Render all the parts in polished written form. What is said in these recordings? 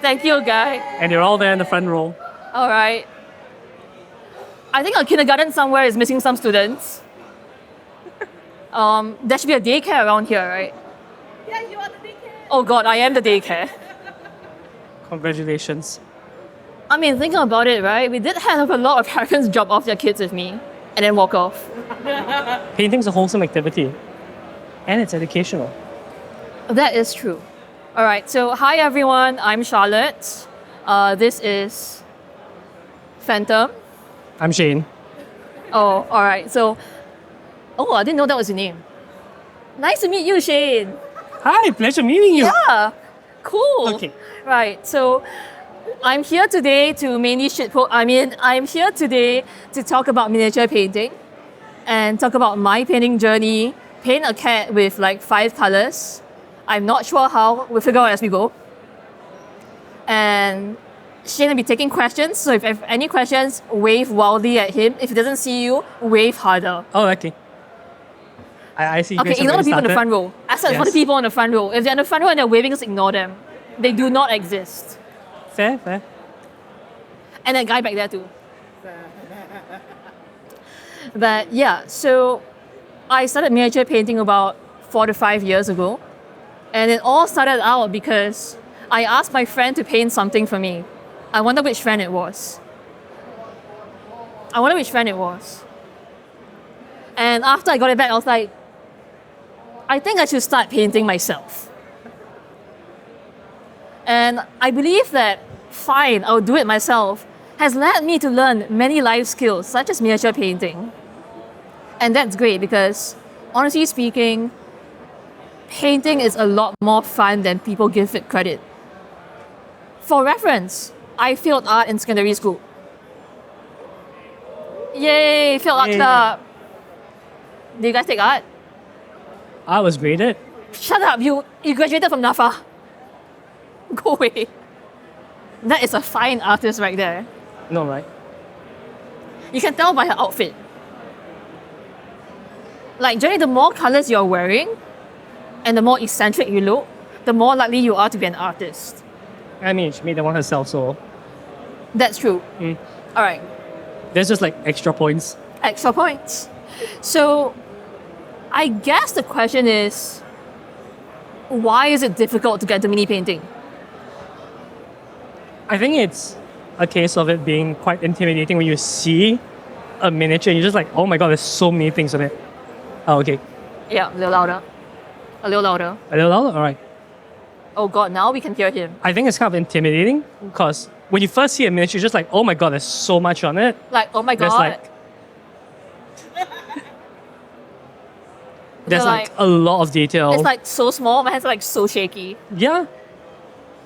Thank you, guy. And you're all there in the front row. All right. I think a kindergarten somewhere is missing some students. There should be a daycare around here, right? Yeah, you are the daycare. Oh God, I am the daycare. Congratulations. I mean, thinking about it, right? We did have a lot of parents drop off their kids with me and then walk off. Painting's a wholesome activity. And it's educational. That is true. All right, so hi everyone, I'm Charlotte. This is Phantom. I'm Shane. Oh, all right, so, I didn't know that was your name. Nice to meet you, Shane. Hi, pleasure meeting you. Yeah, cool. Okay. Right, so I'm here today to mainly I'm here today to talk about miniature painting and talk about my painting journey, paint a cat with like 5 colors. I'm not sure how, we'll figure out as we go. And Shane will be taking questions, so if you have any questions, wave wildly at him. If he doesn't see you, wave harder. Oh, okay. I see. Okay, ignore the people in the front row. I said for the Yes. people in the front row. If they're in the front row and they're waving, just ignore them. They do not exist. Fair. And that guy back there too. But yeah, so I started miniature painting about 4 to 5 years ago. And it all started out because I asked my friend to paint something for me. I wonder which friend it was. And after I got it back, I was like, I think I should start painting myself. And I believe that, fine, I'll do it myself, has led me to learn many life skills, such as miniature painting. And that's great because, honestly speaking, painting is a lot more fun than people give it credit. For reference, I failed art in secondary school. Yay, failed art Yay. club. Did you guys take art? I was graded. Shut up, you graduated from NAFA. Go away. That is a fine artist right there. No, right? You can tell by her outfit. Like, generally, the more colors you're wearing and the more eccentric you look, the more likely you are to be an artist. I mean, she made that one herself, so That's true. All right, there's just like extra points. extra points. So, I guess the question is, why is it difficult to get into mini painting? I think it's a case of it being quite intimidating when you see a miniature and you're just like, oh my god, there's so many things on it. Oh, okay. Yeah, a little louder. A little louder. A little louder? All right. Oh God, now we can hear him. I think it's kind of intimidating because when you first see a miniature, you're just like, oh my god, there's so much on it. Like, oh my There's God. like there's They're like a lot of detail. It's like so small, my hands are like so shaky. Yeah.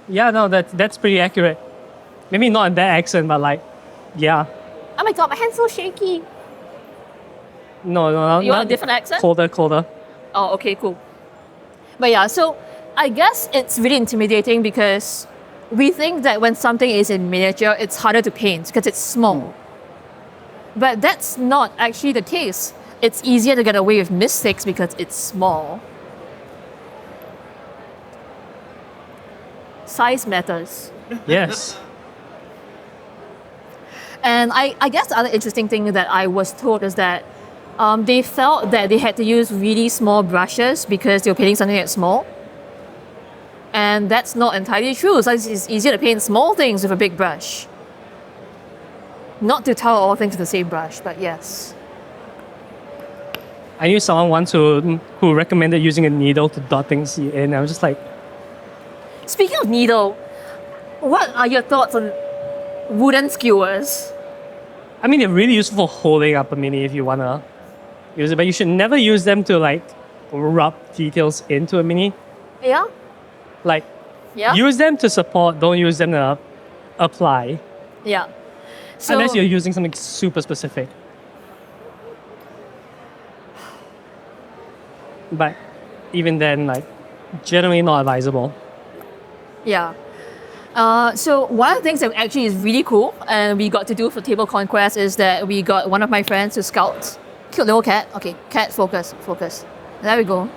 Yeah, no, that's pretty accurate. Maybe not in that accent, but like, yeah. Oh my God, my hand's so shaky. No, You want a not different accent? colder. Oh, okay, cool. But yeah, so I guess it's really intimidating because we think that when something is in miniature, it's harder to paint because it's small. But that's not actually the case. It's easier to get away with mistakes because it's small. Size matters. Yes. And I guess the other interesting thing that I was told is that they felt that they had to use really small brushes because they were painting something that's small. And that's not entirely true. So it's easier to paint small things with a big brush. Not to tell all things with the same brush, but yes. I knew someone once who recommended using a needle to dot things in. I was just like, Speaking of needle, what are your thoughts on wooden skewers? I mean, they're really useful for holding up a mini if you wanna use it, but you should never use them to like rub details into a mini. Yeah? Like, Yeah? use them to support, don't use them to apply. Yeah. So, Unless you're using something super specific. But even then, like, generally not advisable. yeah. So one of the things that actually is really cool and we got to do for Table Conquest is that we got one of my friends to scout. Cute little cat. Okay, cat, focus. There we go.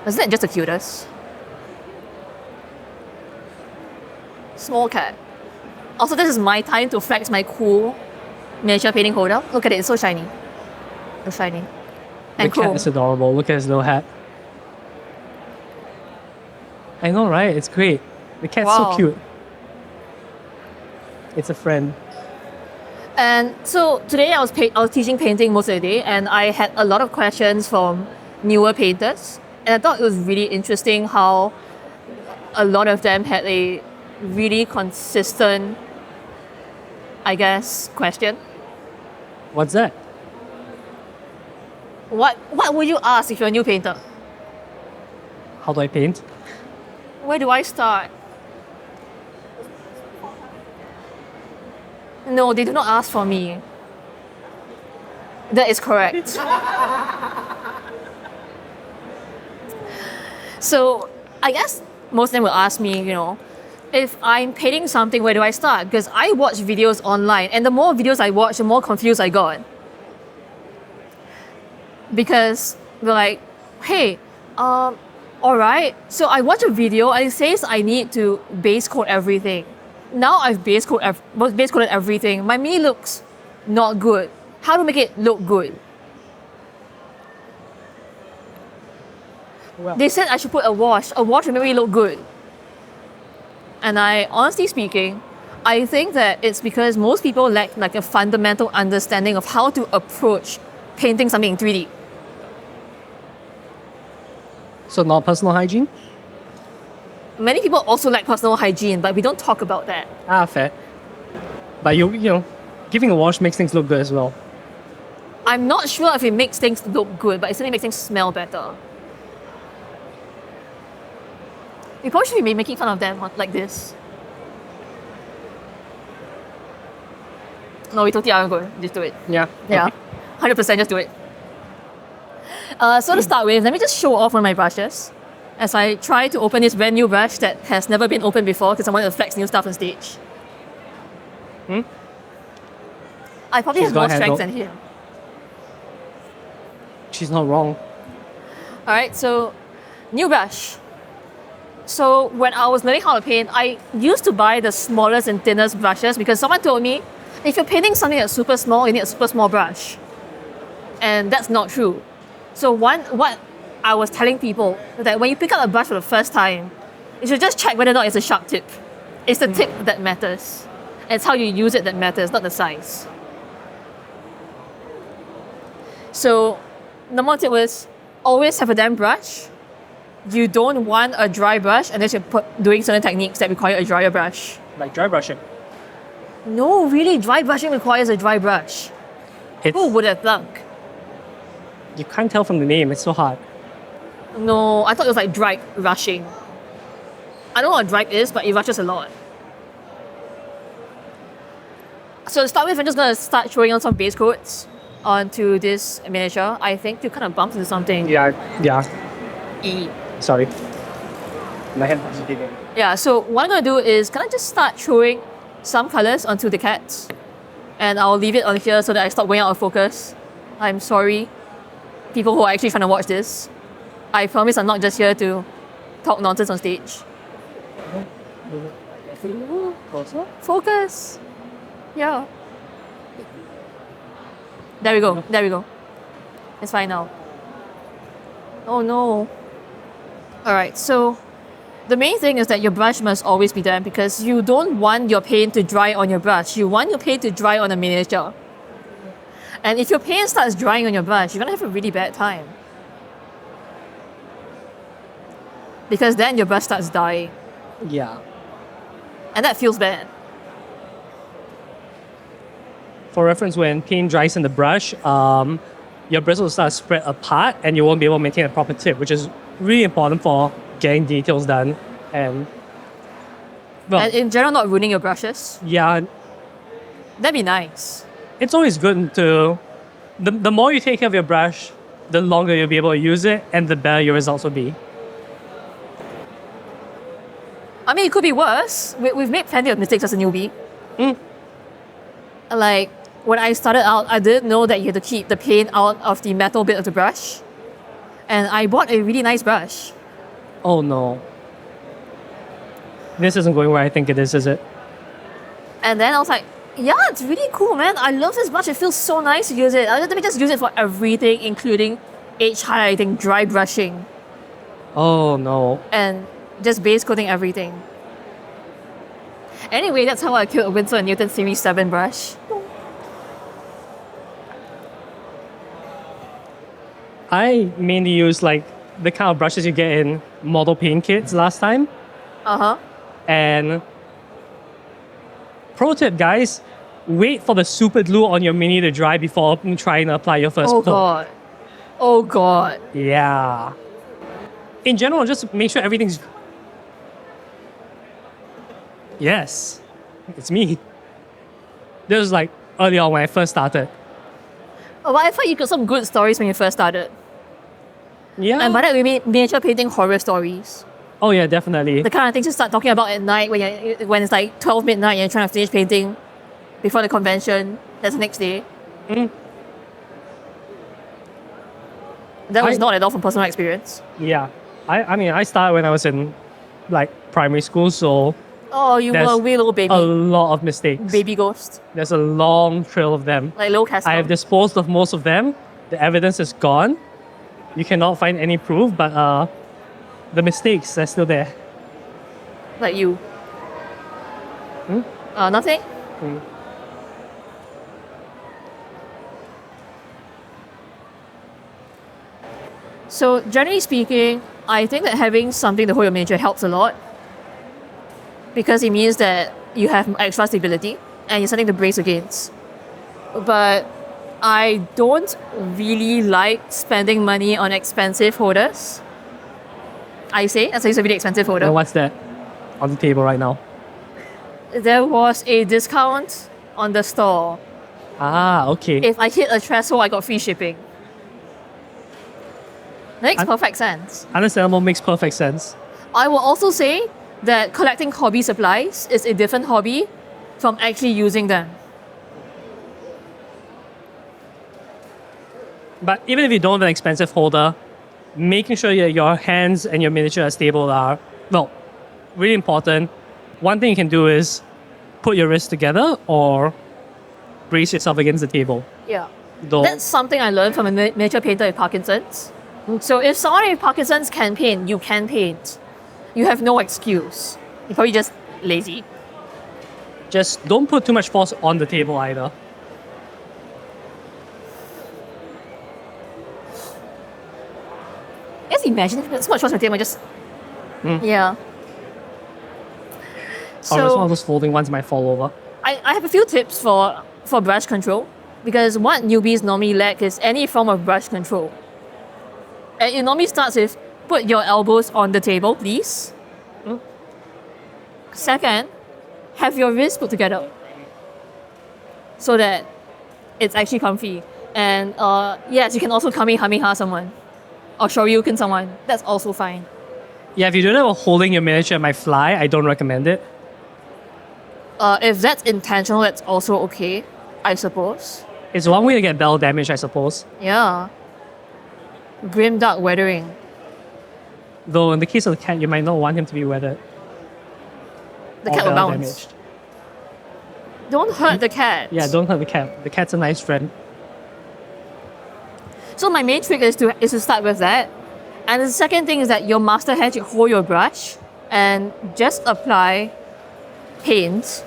Isn't that just the cutest? Small cat. Also, this is my time to flex my cool miniature painting holder. Look at it, it's so shiny. So shiny. And The cool. cat is adorable. Look at his little hat. I know, right? It's great. The cat's Wow. so cute. It's a friend. And so today I was teaching painting most of the day, and I had a lot of questions from newer painters. And I thought it was really interesting how a lot of them had a really consistent, I guess, question. What's that? What would you ask if you're a new painter? How do I paint? Where do I start? No, they do not ask for me. That is correct. So I guess most of them will ask me, if I'm painting something, where do I start? Because I watch videos online, and the more videos I watch, the more confused I got. Because they're like, hey, all right, so I watch a video and it says I need to base coat everything. Now I've base coated everything. My mini looks not good. How to make it look good? Well, They said I should put a wash. A wash will make me look good. And honestly speaking, I think that it's because most people lack like a fundamental understanding of how to approach painting something in 3D. so not personal hygiene? Many people also lack personal hygiene, but we don't talk about that. Ah, fair. But giving a wash makes things look good as well. I'm not sure if it makes things look good, but it certainly makes things smell better. We probably should be making fun of them like this. No, we totally aren't going. Just do it. Yeah. Yeah, 100% just do it. So to start with, let me just show off one of my brushes as I try to open this brand new brush that has never been opened before because I wanted to flex new stuff on stage. I probably She's have more got strength handle. than him. She's not wrong. Alright, so new brush. So when I was learning how to paint, I used to buy the smallest and thinnest brushes because someone told me, if you're painting something that's super small, you need a super small brush. And that's not true. So what I was telling people was that when you pick up a brush for the first time, you should just check whether or not it's a sharp tip. It's the tip that matters. It's how you use it that matters, not the size. So number one tip was always have a damp brush. You don't want a dry brush unless you're doing certain techniques that require a drier brush. Like dry brushing. No, really, dry brushing requires a dry brush. Who would have thunk? You can't tell from the name. It's so hard. No, I thought it was like dry rushing. I don't know what dry is, but it rushes a lot. So to start with, I'm just going to start throwing on some base coats onto this miniature. I think you kind of bumped into something. Yeah. E. Sorry. My hand was digging. Yeah, so what I'm going to do is kind of just start throwing some colors onto the cats. And I'll leave it on here so that I stop going out of focus. I'm sorry, people who are actually trying to watch this. I promise I'm not just here to talk nonsense on stage. Focus. Yeah. There we go. It's fine now. Oh no. Alright, so the main thing is that your brush must always be damp because you don't want your paint to dry on your brush. You want your paint to dry on a miniature. And if your paint starts drying on your brush, you're gonna have a really bad time. Because then your brush starts dying. Yeah. And that feels bad. For reference, when paint dries in the brush, your bristles will start to spread apart and you won't be able to maintain a proper tip, which is really important for getting details done. And And in general, not ruining your brushes. yeah, That'd be nice. it's always good to, the more you take care of your brush, the longer you'll be able to use it and the better your results will be. I mean, it could be worse. We've made plenty of mistakes as a newbie. Like, when I started out, I didn't know that you had to keep the paint out of the metal bit of the brush. And I bought a really nice brush. Oh no. this isn't going where I think it is it? And then I was like, yeah, it's really cool, man. I love this brush. It feels so nice to use it. Let me just use it for everything, including edge highlighting, dry brushing, Oh no. and just base coating everything. Anyway, that's how I killed a Winsor & Newton Series 7 brush. I mainly use like the kind of brushes you get in model paint kits last time. Uh-huh. And pro tip, guys, wait for the super glue on your mini to dry before trying to apply your first Oh coat. god. Oh god. Yeah. In general, just make sure everything's. Yes, it's me. This was like early on when I first started. Oh, but I thought you got some good stories when you first started. Yeah. And by that we mean miniature painting horror stories. Oh yeah, definitely. The kind of things you start talking about at night when it's like 12 midnight and you're trying to finish painting before the convention. That's the next day. That was not at all from personal experience. Yeah. I mean, I started when I was in like primary school, so Oh, you were there's a wee little baby. a lot of mistakes. Baby ghost. There's a long trail of them. Like low cast. I have disposed of most of them. The evidence is gone. You cannot find any proof, but the mistakes are still there. Like you. Nothing? So generally speaking, I think that having something to hold your miniature helps a lot because it means that you have extra stability and you're something to brace against. But I don't really like spending money on expensive holders. I say, as I use a really expensive holder. And what's that on the table right now? There was a discount on the store. Ah, okay. If I hit a threshold, I got free shipping. Makes perfect sense. Understandable, makes perfect sense. I will also say that collecting hobby supplies is a different hobby from actually using them. But even if you don't have an expensive holder, making sure that your hands and your miniature are stable are, well, really important. One thing you can do is put your wrists together or brace yourself against the table. Yeah. Though, That's something I learned from a miniature painter with Parkinson's. So if someone with Parkinson's can paint, you can paint. You have no excuse. You're probably just lazy. just don't put too much force on the table either. Just imagine if so much force on the table, just... Yeah. Or else one of those folding ones might fall over. I have a few tips for brush control because what newbies normally lack is any form of brush control. And it normally starts with put your elbows on the table, please. Second, have your wrists put together so that it's actually comfy. And yes, you can also Kamehameha someone or Shoryuken someone. That's also fine. Yeah, if you don't have a holding your miniature might fly, I don't recommend it. If that's intentional, that's also okay, I suppose. It's one way to get bell damage, I suppose. Yeah. Grim dark weathering. Though in the case of the cat, you might not want him to be weathered. The or cat will bell bounce. damaged. Don't hurt the cat. Yeah, don't hurt the cat. The cat's a nice friend. So my main trick is to start with that. And the second thing is that your master hand should hold your brush and just apply paint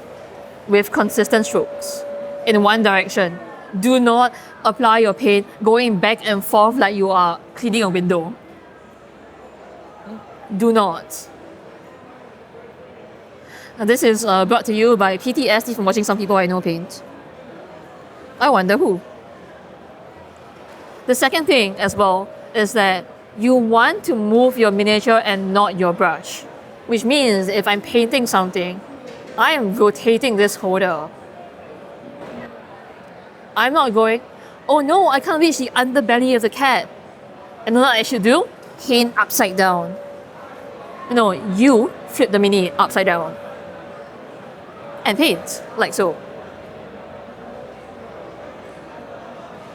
with consistent strokes in one direction. Do not apply your paint going back and forth like you are cleaning a window. Do not. And this is brought to you by PTSD from watching some people I know paint. I wonder who. The second thing as well is that you want to move your miniature and not your brush. Which means if I'm painting something, I am rotating this holder. I'm not going, oh no, I can't reach the underbelly of the cat. And what I should do? Paint upside down. No, you flip the mini upside down. And paint, like so.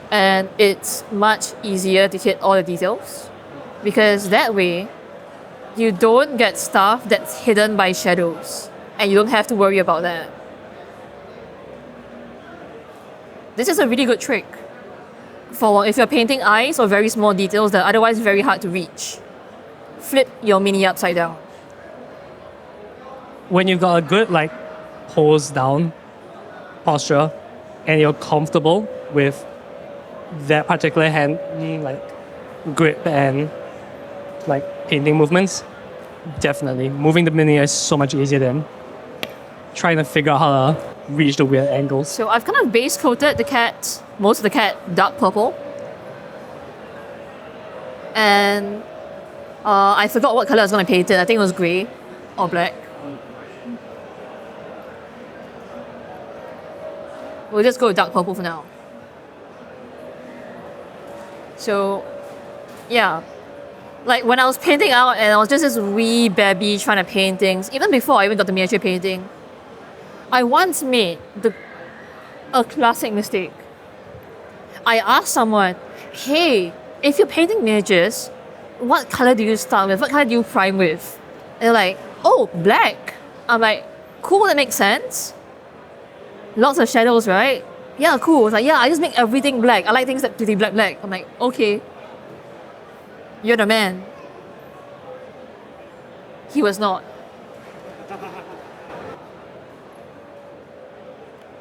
And it's much easier to hit all the details because that way you don't get stuff that's hidden by shadows, and you don't have to worry about that. This is a really good trick for if you're painting eyes or very small details that are otherwise very hard to reach. Flip your mini upside down. When you've got a good like pose down posture and you're comfortable with that particular hand like grip and like painting movements, definitely moving the mini is so much easier than trying to figure out how to reach the weird angles. So I've kind of base coated the cat, most of the cat, dark purple. And I forgot what color I was going to paint it. I think it was grey or black. We'll just go with dark purple for now. So, yeah. Like when I was painting out and I was just this wee baby trying to paint things, even before I even got the miniature painting, I once made a classic mistake. I asked someone, hey, if you're painting miniatures, what color do you start with? What color do you prime with? And they're like, oh, black. I'm like, cool, that makes sense. Lots of shadows, right? Yeah, cool. It's like, yeah, I just make everything black. I like things that pretty black. I'm like, okay. You're the man. He was not.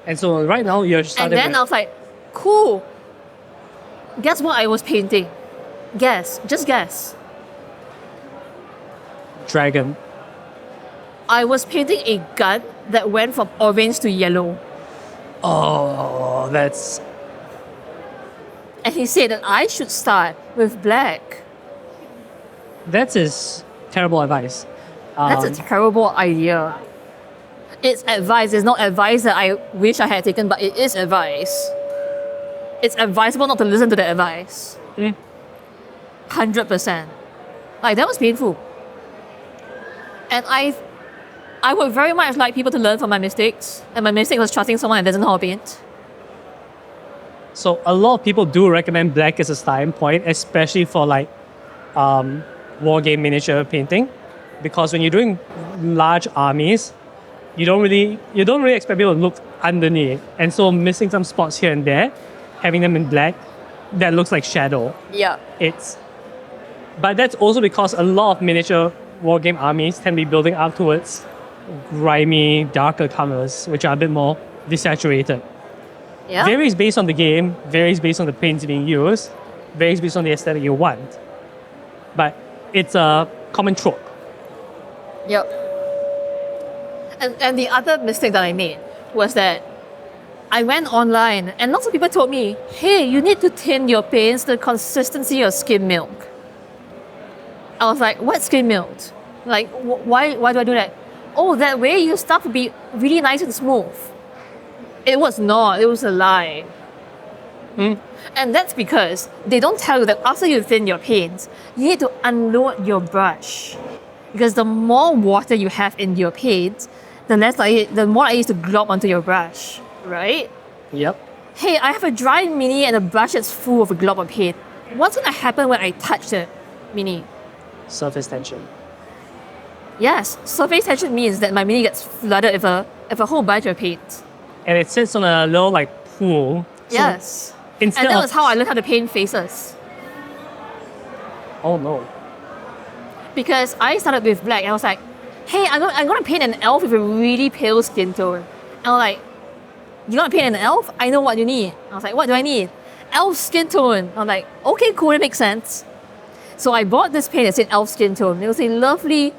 And so right now you're And starting then I was like, cool. Guess what I was painting? Guess. Just guess. dragon. I was painting a gun that went from orange to yellow. Oh, that's And he said that I should start with black. his terrible advice. That's a terrible idea. It's advice. It's not advice that I wish I had taken, but it is advice. It's advisable not to listen to the advice. 100%. Like, that was painful. And I would very much like people to learn from my mistakes. And my mistake was trusting someone that doesn't know how to paint. So a lot of people do recommend black as a starting point, especially for like war game miniature painting, because when you're doing large armies, you don't really expect people to look underneath, and so missing some spots here and there, having them in black, that looks like shadow. Yeah. But that's also because a lot of miniature war game armies tend to be building up towards grimy, darker colors, which are a bit more desaturated. Yeah. Varies based on the game, varies based on the paints being used, varies based on the aesthetic you want. But it's a common trope. Yep. And the other mistake that I made was that I went online and lots of people told me, hey, you need to tint your paints to the consistency of skim milk. I was like, what skim milk? Like, why do I do that? Oh, that way your stuff will be really nice and smooth. It was not. It was a lie. And that's because they don't tell you that after you thin your paints, you need to unload your brush. Because the more water you have in your paint, the more likely it is to glob onto your brush, right? Yep. Hey, I have a dry mini and a brush that's full of a glob of paint. What's going to happen when I touch the mini? Surface tension. Yes, surface tension means that my mini gets flooded with a whole bunch of paint. And it sits on a little like pool. So Yes. instead And that of- was how I learned how to paint faces. Oh no. Because I started with black and I was like, hey, I'm going to paint an elf with a really pale skin tone. And I'm like, you're going to paint an elf? I know what you need. I was like, what do I need? Elf skin tone. I'm like, okay, cool, it makes sense. So I bought this paint that said elf skin tone. It was a lovely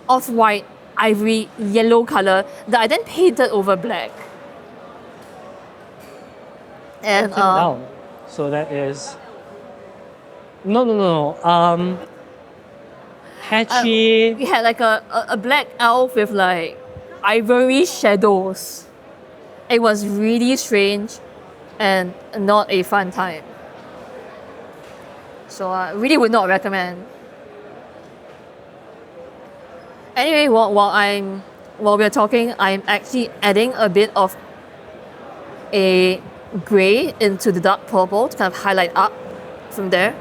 off-white, ivory, yellow color that I then painted over black. And Flip down. So that is. No. Patchy. we had like a black elf with like ivory shadows. It was really strange and not a fun time. So I really would not recommend. Anyway, while we're talking, I'm actually adding a bit of a grey into the dark purple to kind of highlight up from there.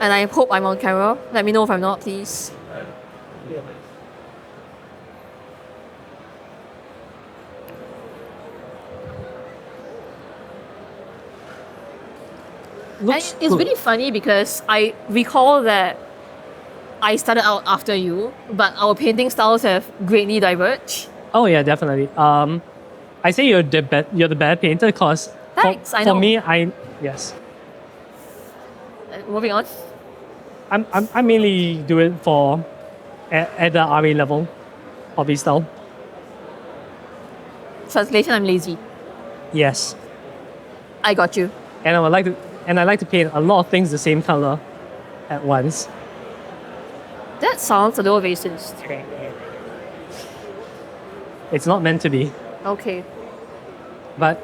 And I hope I'm on camera. Let me know if I'm not, please. And Looks it's good. really funny because I recall that I started out after you, but our painting styles have greatly diverged. Oh yeah, definitely. I say you're the better painter because Thanks, I for know. me, yes, Moving on. I mainly do it for at the RA level, hobby style. Translation, I'm lazy. Yes, I got you. and I like to paint a lot of things the same color at once. That sounds a little racist. It's not meant to be. Okay. But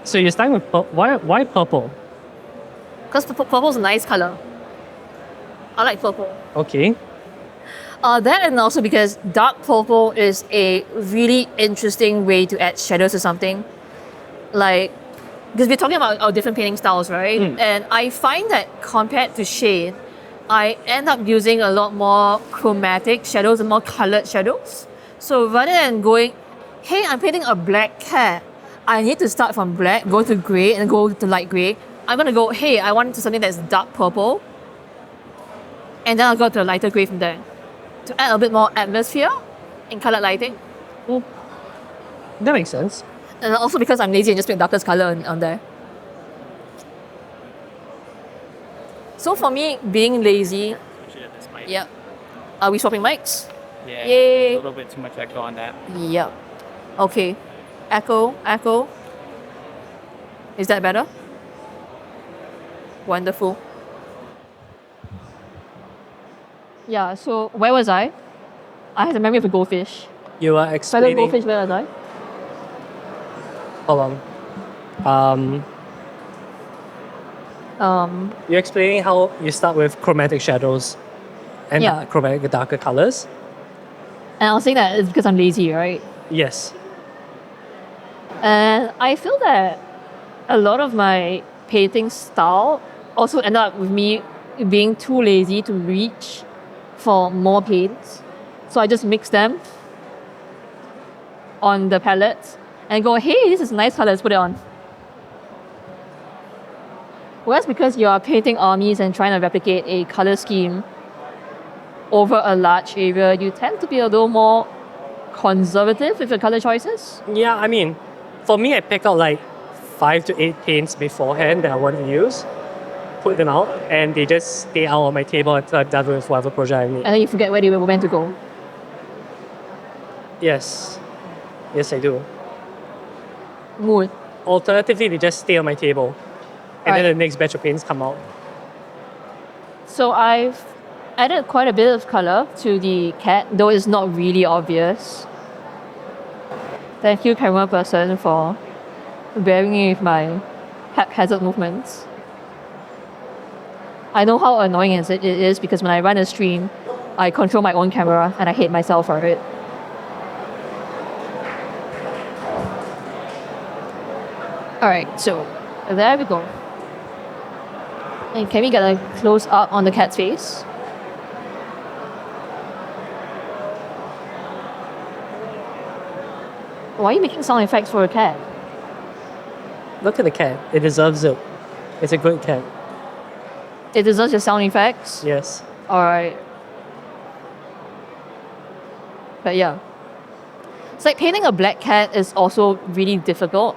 so you're starting with why purple? Because purple's a nice color. I like purple. Okay. That and also because dark purple is a really interesting way to add shadows to something. Like, because we're talking about our different painting styles, right? And I find that compared to shade, I end up using a lot more chromatic shadows and more colored shadows. So rather than going, hey, I'm painting a black cat, I need to start from black, go to gray, and go to light gray. I'm gonna go, hey, I want something that's dark purple, and then I'll go to a lighter gray from there to add a bit more atmosphere in colored lighting. That makes sense. And also because I'm lazy and just pick darkest color on there. So for me, being lazy, yeah. Are we swapping mics? Yeah, Yay. a little bit too much echo on that. Yep. Okay. Echo. Is that better? Wonderful. Yeah, so where was I? I had the memory of a goldfish. You were Fellow explaining. goldfish, where was I? Hold on. You're explaining how you start with chromatic shadows and Yeah. chromatic darker colors. And I was saying that it's because I'm lazy, right? Yes. And I feel that a lot of my painting style also ended up with me being too lazy to reach for more paints. So I just mix them on the palette and go, hey, this is a nice color, let's put it on. Whereas because you're painting armies and trying to replicate a color scheme over a large area, you tend to be a little more conservative with your color choices. Yeah, I mean, for me, I pick out like 5 to 8 paints beforehand that I want to use, put them out, and they just stay out on my table until I'm done with whatever project I need. And then you forget where they were meant to go. Yes, I do. Mood. Alternatively, they just stay on my table, and then Right. the next batch of paints come out. So I've added quite a bit of color to the cat, though it's not really obvious. Thank you, camera person, for bearing me with my haphazard movements. I know how annoying it is because when I run a stream, I control my own camera and I hate myself for it. Alright, so there we go. And can we get a close up on the cat's face? Why are you making sound effects for a cat? Look at the cat. It deserves it. It's a good cat. It deserves your sound effects? Yes. Alright. But yeah. It's like painting a black cat is also really difficult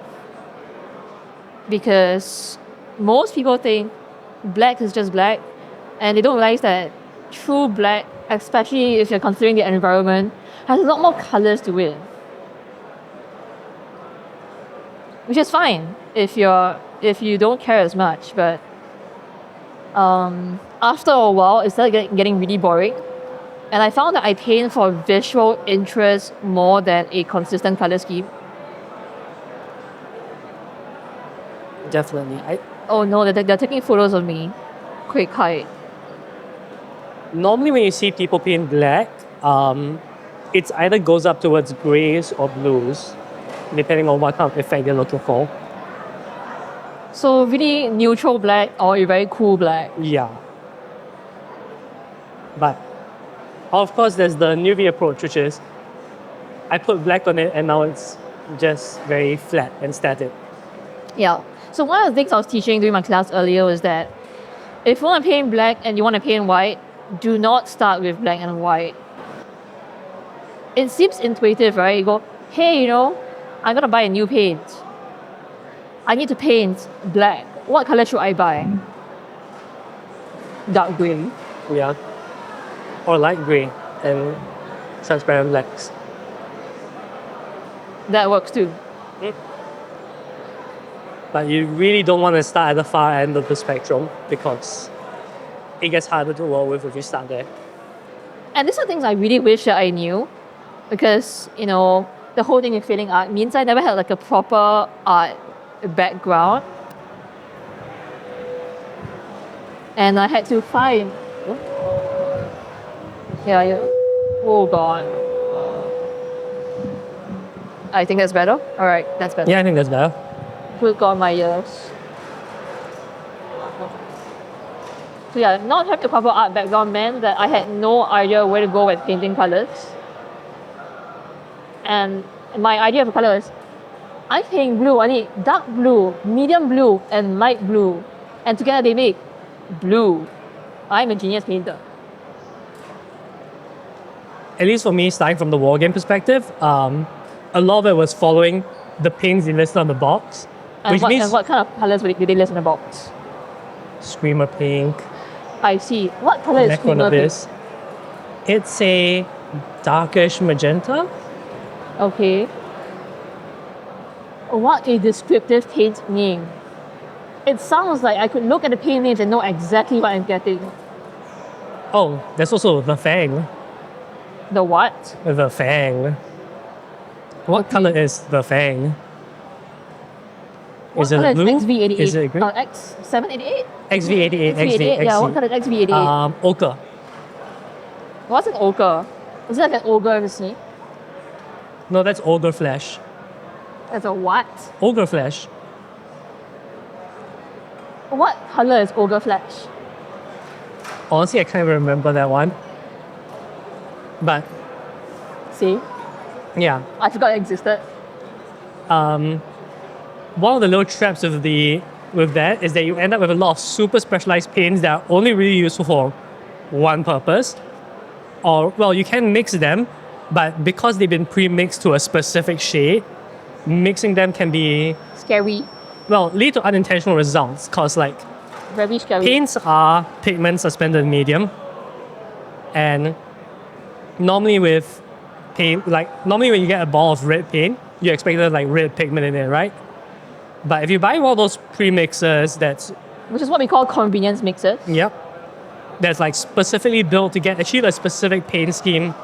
because most people think black is just black and they don't realize that true black, especially if you're considering the environment, has a lot more colors to it. Which is fine if you don't care as much, but after a while it started getting really boring. And I found that I paint for visual interest more than a consistent color scheme. Definitely. Oh no, they're taking photos of me. Quick, hide. Normally when you see people paint black, it's either goes up towards grays or blues, depending on what kind of effect they're looking for. So really neutral black or a very cool black. Yeah. But of course, there's the newbie approach, which is I put black on it and now it's just very flat and static. Yeah. So one of the things I was teaching during my class earlier was that if you want to paint black and you want to paint white, do not start with black and white. It seems intuitive, right? You go, hey, I'm going to buy a new paint. I need to paint black. What color should I buy? Dark green. Yeah. Or light gray and transparent blacks. That works too. But you really don't want to start at the far end of the spectrum because it gets harder to work with if you start there. And these are things I really wish that I knew because, the whole thing with feeling art means I never had like a proper art background. And I had to find... Yeah. Oh, God. I think that's better. All right, that's better. Yeah, I think that's better. Put on my ears. So yeah, not having a proper art background meant that I had no idea where to go with painting colors. And my idea of a color is, I paint blue, I need dark blue, medium blue, and light blue. And together they make blue. I'm a genius painter. At least for me, starting from the wargame perspective, a lot of it was following the paints they listed on the box. And what kind of colors did they list in the box? Screamer pink. I see. What color is Screamer pink? It's a darkish magenta. Okay. What a descriptive paint name. It sounds like I could look at the paint names and know exactly what I'm getting. Oh, there's also the Fang. The what? The Fang. What color is the Fang? What Is it color blue? is XV88? Is it green? X788? XV88, XV88, yeah, what color is XV88? Ochre. What's an ogre? Is it like an ogre in the sea? No, that's ogre flesh. That's a what? Ogre flesh. What color is ogre flesh? Honestly, I can't even remember that one. But See? yeah, I forgot it existed. one of the little traps with that is that you end up with a lot of super specialized paints that are only really useful for one purpose. Or, well, you can mix them, but because they've been pre-mixed to a specific shade, mixing them can be, Scary. lead to unintentional results. Because, Very scary. paints are pigment suspended in medium. And normally with paint, normally when you get a ball of red paint, you expect red pigment in it, right? But if you buy one of those pre-mixers Which is what we call convenience mixers. yep, that's specifically built to achieve a specific paint scheme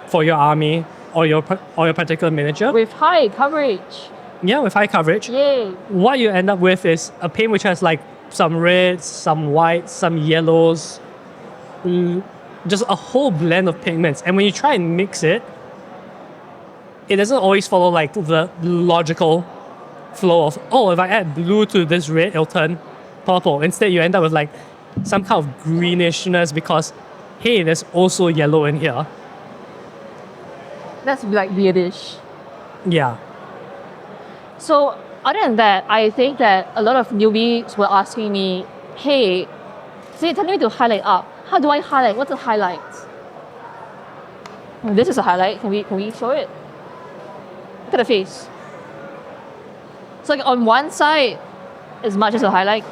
for your army or your particular miniature. With high coverage. Yeah, with high coverage. Yay. What you end up with is a paint which has some reds, some whites, some yellows, just a whole blend of pigments. And when you try and mix it, it doesn't always follow the logical flow of, if I add blue to this red, it'll turn purple. Instead, you end up with some kind of greenishness because, hey, there's also yellow in here. That's weirdish. Yeah. So other than that, I think that a lot of newbies were asking me, hey, so you're telling me to highlight up. How do I highlight? What's a highlight? This is a highlight. Can we show it? Look at the face. So on one side, as much as a highlight,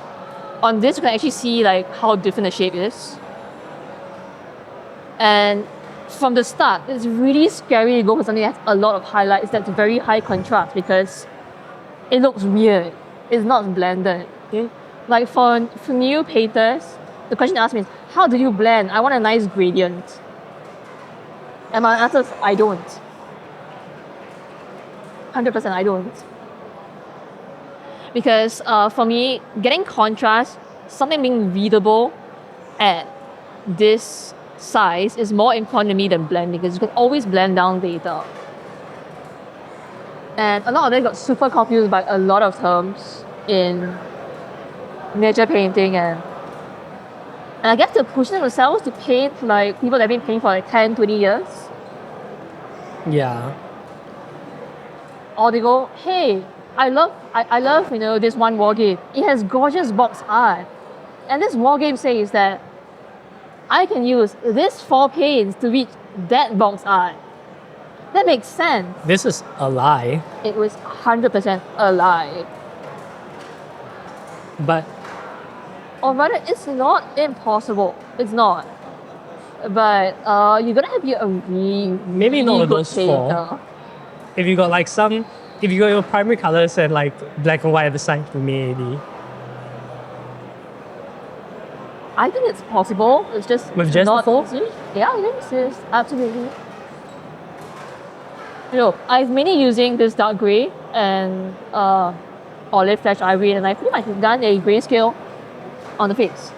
on this you can actually see how different the shape is. And from the start, it's really scary to go for something that has a lot of highlights that's very high contrast because it looks weird. It's not blended. Okay? For new painters, the question they ask me is, how do you blend? I want a nice gradient. And my answer is, I don't. 100% I don't. Because for me, getting contrast, something being readable at this size is more important to me than blending because you can always blend down data. And a lot of them got super confused by a lot of terms in miniature painting and And I guess they're pushing themselves to paint like people that have been painting for like 10, 20 years. Yeah. Or they go, hey, I love this one war game. It has gorgeous box art. And this war game says that I can use this 4 paints to reach that box art. That makes sense. This is a lie. It was 100% a lie. But Or rather, it's not impossible. It's not. But you're gonna have to be a really, maybe not really with good those painter. 4. If you got like if you got your primary colors and like black and white at the side, maybe. I think it's possible. It's just With just not the 4? easy. Yeah, yes, absolutely. I'm mainly using this dark grey and olive flash ivory, and I feel like I've done a grayscale on the face.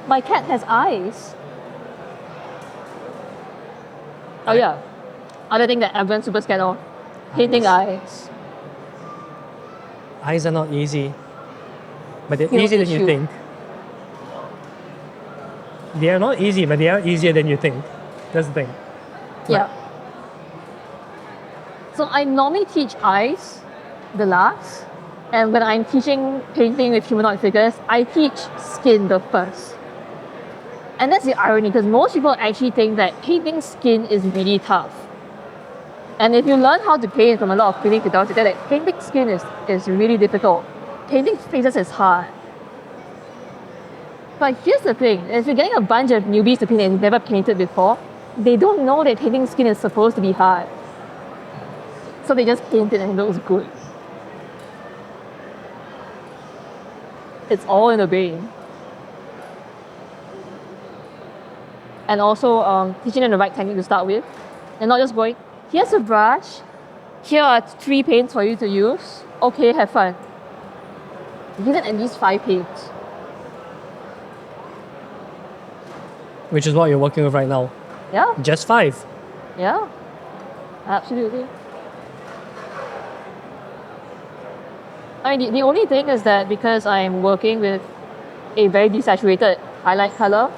My cat has eyes. Oh yeah, other thing that everyone's super scared of, painting eyes. Eyes are not easy. But they're Huge easier than you issue. think. They are not easy, but they are easier than you think. That's the thing. Yeah. So I normally teach eyes the last, and when I'm teaching painting with humanoid figures, I teach skin the first. And that's the irony, because most people actually think that painting skin is really tough. And if you learn how to paint from a lot of painting tutorials, you tell that painting skin is really difficult. Painting faces is hard. But here's the thing, if you're getting a bunch of newbies to paint and never painted before, they don't know that painting skin is supposed to be hard. So they just paint it and it looks good. It's all in the brain. And also teaching them the right technique to start with. And not just going, here's a brush, here are 3 paints for you to use. Okay, have fun. Give them at least 5 paints. Which is what you're working with right now. Yeah, Just 5. yeah, absolutely. I mean, the only thing is that because I'm working with a very desaturated highlight color,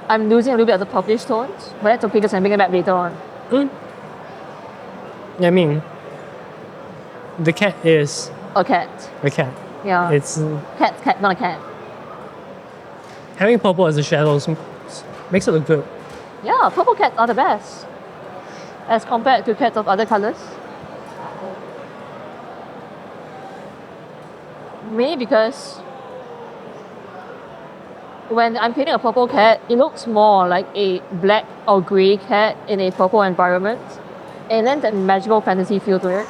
I'm losing a little bit of the purplish tones, but that's okay because I'm bringing it back later on. I mean, the cat is A cat. a cat. Yeah. It's Cat, not a cat. having purple as the shadows makes it look good. Yeah, purple cats are the best as compared to cats of other colors. Maybe because when I'm painting a purple cat, it looks more like a black or grey cat in a purple environment. And then that magical fantasy feel to it.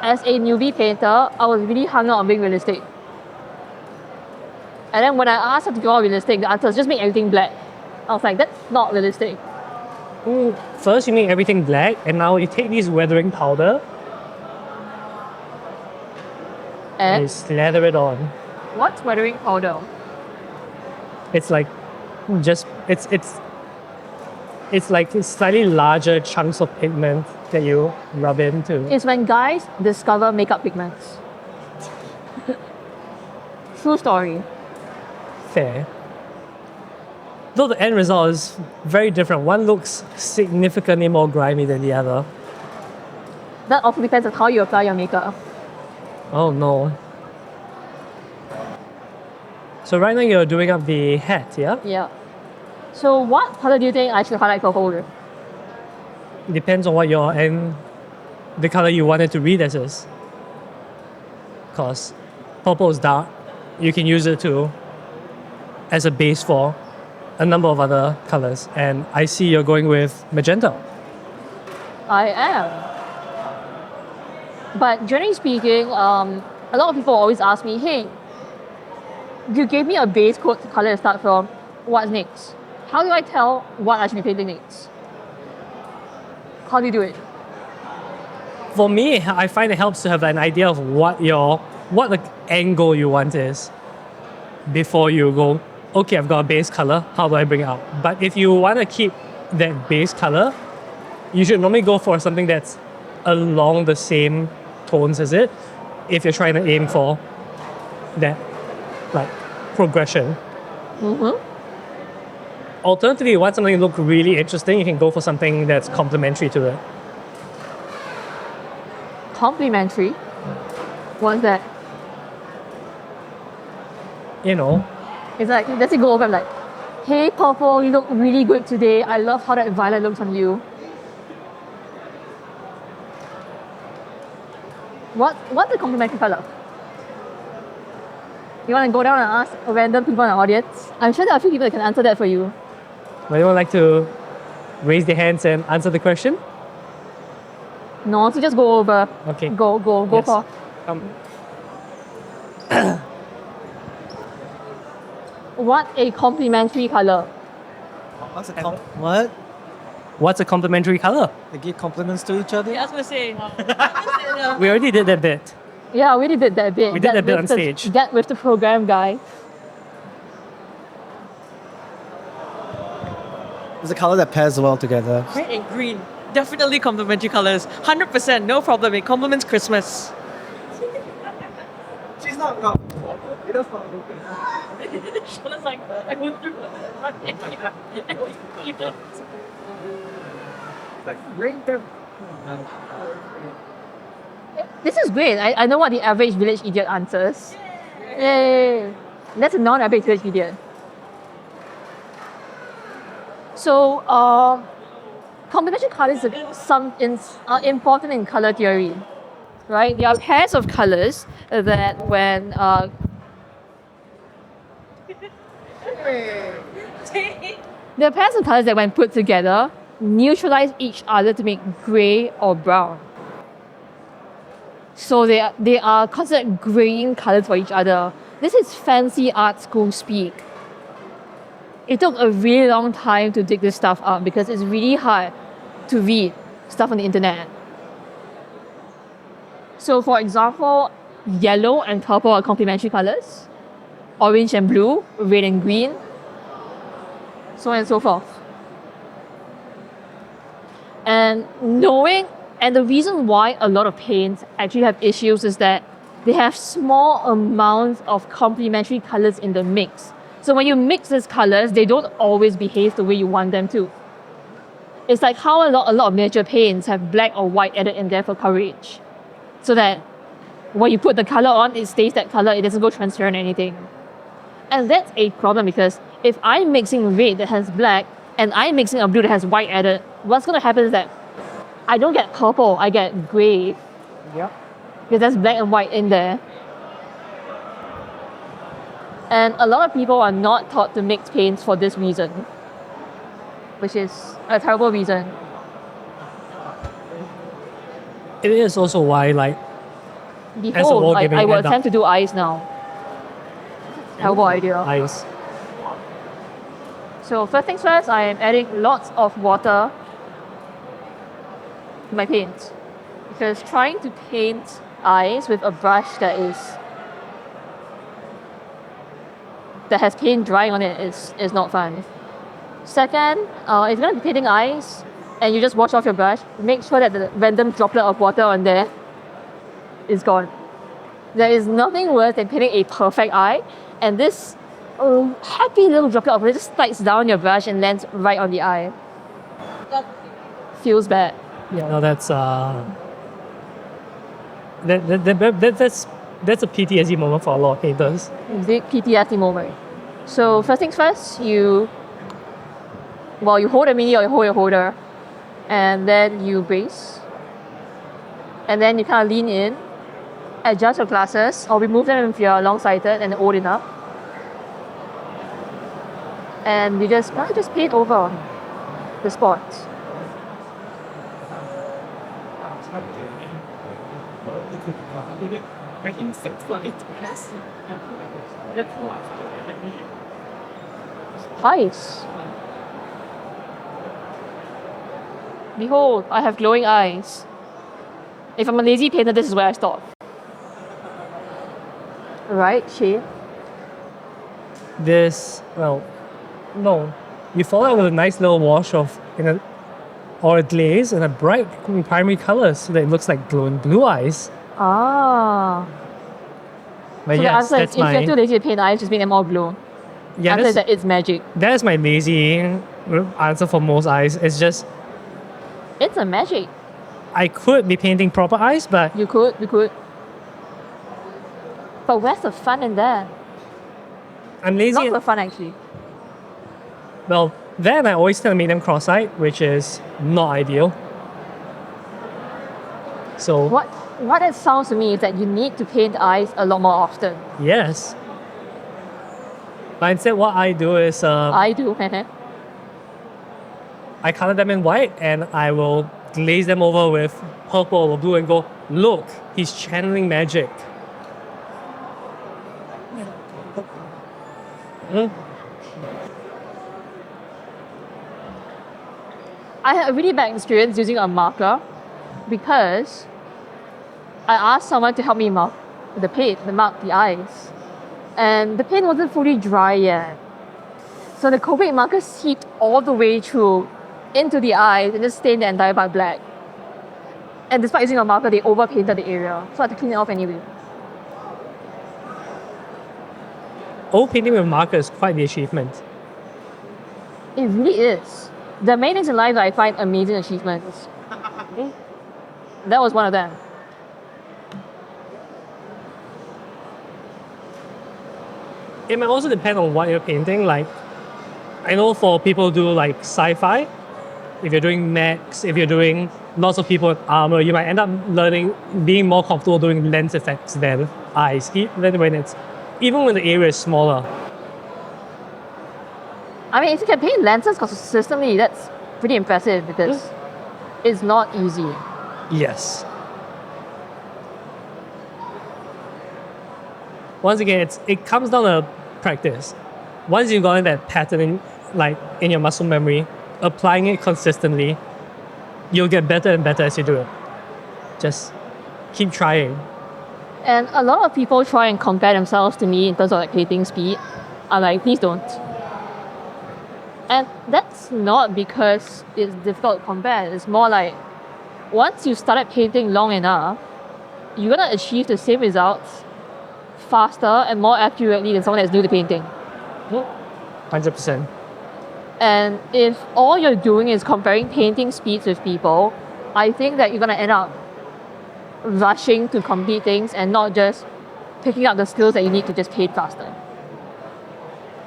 As a newbie painter, I was really hung out on being realistic. And then when I asked her to draw realistic, the answer was just make everything black. I was like, that's not realistic. First, you make everything black, and now you take this weathering powder and you And slather it on. what's weathering powder? It's like it's like slightly larger chunks of pigment that you rub into. It's when guys discover makeup pigments. True story. Fair. Though the end result is very different. One looks significantly more grimy than the other. That also depends on how you apply your makeup. Oh no. So right now you're doing up the hat, yeah? Yeah. So what color do you think I should highlight purple with? Depends on what your and the color you wanted to read as is. Because purple is dark. You can use it as a base for a number of other colors. And I see you're going with magenta. I am. But generally speaking, a lot of people always ask me, hey, you gave me a base coat color to start from, what's next? How do I tell what I should be painting next? How do you do it? For me, I find it helps to have an idea of what the angle you want is before you go, okay, I've got a base color, how do I bring it out? But if you want to keep that base color, you should normally go for something that's along the same tones, is it? If you're trying to aim for that like progression. Alternatively, you want something to look really interesting, you can go for something that's complementary to it. Complimentary. What's that? You know, It's like, does it go over and like, hey purple, you look really good today. I love how that violet looks on you. What's the complimentary color? You want to go down and ask random people in the audience? I'm sure there are a few people that can answer that for you. would anyone like to raise their hands and answer the question? No, so just go over. Okay. Go Yes. for. What a complimentary color. What? What's a complementary color? They give compliments to each other? I was gonna say. We already did that bit. Yeah, we did that bit. We did that bit on with the- stage. That with the program guy. It's a color that pairs well together. Red and green. Definitely complementary colors. 100%, no problem. It complements Christmas. She's not. It does not. Shauna's like, I went through This is great. I know what the average village idiot answers. Yay! That's a non-average village idiot. So, complementary colors are important in color theory, right? There are pairs of colors that when there are pairs of colors that when put together neutralize each other to make grey or brown. So they are considered graying colors for each other. This is fancy art school speak. It took a really long time to dig this stuff up because it's really hard to read stuff on the internet. So for example, yellow and purple are complementary colors. Orange and blue, red and green, so on and so forth. And the reason why a lot of paints actually have issues is that they have small amounts of complementary colors in the mix. So when you mix these colors, they don't always behave the way you want them to. It's like how a lot of miniature paints have black or white added in there for coverage. So that when you put the color on, it stays that color, it doesn't go transparent or anything. And that's a problem because if I'm mixing red that has black and I'm mixing a blue that has white added, what's going to happen is that I don't get purple, I get grey. Yeah. Because there's black and white in there. And a lot of people are not taught to mix paints for this reason, which is a terrible reason. It is also why, like, Behold, I wargaming will end up- attempt to do eyes now. Terrible idea. eyes. So first things first, I am adding lots of water to my paint. Because trying to paint eyes with a brush that has paint drying on it is not fun. Second, if you're going to be painting eyes and you just wash off your brush, make sure that the random droplet of water on there is gone. There is nothing worse than painting a perfect eye and this happy little droplet of water just slides down your brush and lands right on the eye. Feels bad. Yeah, no, that's that's a PTSD moment for a lot of painters. Big PTSD moment. So first things first, you hold a mini or you hold your holder, and then you brace, and then you kind of lean in, adjust your glasses or remove them if you're long-sighted and old enough, and you just paint over the spots. Eyes. Behold, I have glowing eyes. If I'm a lazy painter, this is where I stop. Right, shade. No. You follow it with a nice little wash of or a glaze and a bright primary color so that it looks like glowing blue eyes. Ah. But So yes, the answer is that's if you're too my lazy to paint eyes, just make them all blue. yeah. Answer is that it's magic. That is my lazy answer for most eyes. It's just It's a magic. I could be painting proper eyes, but You could. But where's the fun in that? I'm lazy. Lots of fun actually. Well, then I always tend to make them cross-eyed, which is not ideal. So What it sounds to me is that you need to paint eyes a lot more often. yes. But instead, what I do is I do. I color them in white and I will glaze them over with purple or blue and go, look, he's channeling magic. I had a really bad experience using a marker because I asked someone to help me mark the eyes. And the paint wasn't fully dry yet. So the Copic marker seeped all the way through into the eyes and just stained the entire part black. And despite using a marker, they overpainted the area. So I had to clean it off anyway. Old painting with marker is quite the achievement. It really is. There are many things in life that I find amazing achievements. That was one of them. It might also depend on what you're painting. Like, I know for people who do like sci-fi, if you're doing mechs, if you're doing lots of people with armor, you might end up being more comfortable doing lens effects than eyes, even when the area is smaller. I mean, if you can paint lenses consistently, that's pretty impressive because it's not easy. Yes. Once again, it comes down to practice. Once you've gotten that pattern in your muscle memory, applying it consistently, you'll get better and better as you do it. Just keep trying. And a lot of people try and compare themselves to me in terms of like painting speed. I'm like, please don't. And that's not because it's difficult to compare. It's more like once you started painting long enough, you're gonna achieve the same results faster and more accurately than someone that's new to painting. 100%. And if all you're doing is comparing painting speeds with people, I think that you're gonna end up rushing to complete things and not just picking up the skills that you need to just paint faster.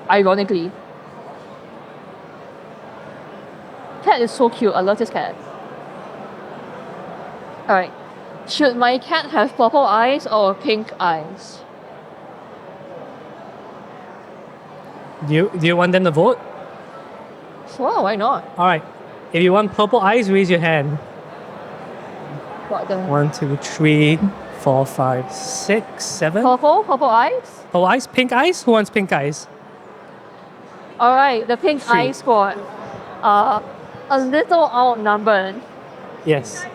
Ironically. Cat is so cute. I love this cat. Alright. Should my cat have purple eyes or pink eyes? Do you want them to vote? Sure, why not? All right. If you want purple eyes, raise your hand. What the 1, 2, 3, 4, 5, 6, 7. purple eyes? Purple eyes? Pink eyes? Who wants pink eyes? Alright, the pink 3. eye squad are a little outnumbered. Yes.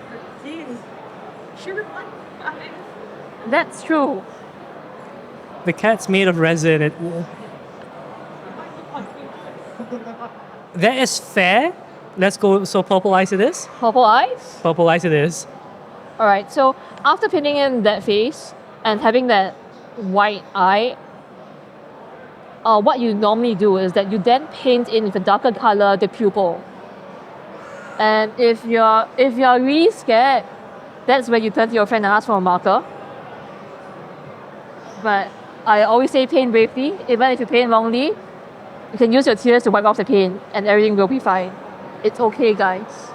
That's true. The cat's made of resin. That is fair. Let's go. So purple eyes it is. Purple eyes? Purple eyes it is. Alright, so after painting in that face and having that white eye, what you normally do is that you then paint in with a darker color the pupil. And if you're really scared, that's when you turn to your friend and ask for a marker. But I always say paint bravely. Even if you paint wrongly, you can use your tears to wipe off the paint and everything will be fine. It's okay, guys.